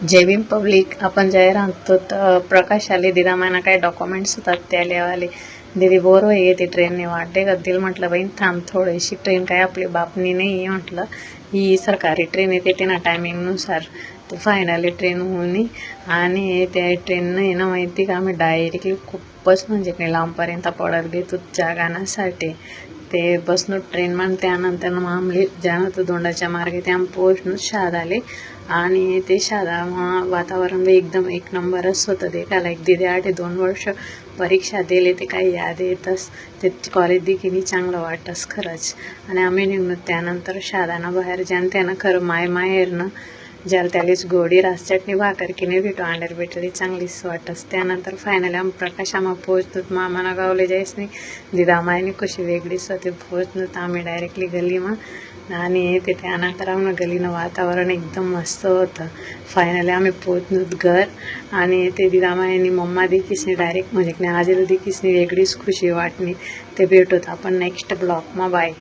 जय Bhim public. आपण जय राहतो तर प्रकाश आले दिदा माना काय डॉक्युमेंट्स होतात ते आले दीदी बोर होई येते ट्रेनने वाटते गद्दील म्हटलं बहीण थांब थोडीशी ट्रेन काय आपली बापनी नाही आहे म्हटलं ही सरकारी ट्रेन येते ना टायमिंगनुसार. तर फायनली ट्रेन होऊन आणि त्या ट्रेननं आहे ना माहिती का आम्ही डायरेक्टली खूपच म्हणजे काही लांबपर्यंत पडत घेतो जागाण्यासाठी ते बसनो ट्रेन मग त्यानंतर मग आम्ही ज्यानं दोंडाच्या मार्गे ते आम्ही पोहोचून शाद आले आणि ते शादा वातावरण एकदम एक नंबरच होतं. ते काय एक दीदी 2 वर्ष परीक्षा दिली ते काही याद येतच ते कॉलेज देखील चांगलं वाटतंच खरंच. आणि आम्ही निघून त्यानंतर शादानं बाहेर ज्यानं त्यानं खरं माहेरनं ज्याला त्यालीच गोडी रास चटणी भाकर की नाही भेटू अंडर भेटली चांगलीच वाटतंच. त्यानंतर फायनली आम्ही प्रकाशामा पोहोचतो. मामाना गावले जायच नाही दिदा मायने कशी वेगळीच होते पोहोचलो तर आम्ही डायरेक्टली गलीमा आणि ते त्यानंतर आम्हाला गलीनं वातावरण एकदम मस्त होतं. फायनली आम्ही पोहोचलो घर आणि ते दिदामायनी मम्मा देखीसनी डायरेक्ट म्हणजे की आजीला देखीसनी वेगळीच खुशी वाटणी. ते भेटत आपण नेक्स्ट ब्लॉगमा. बाय.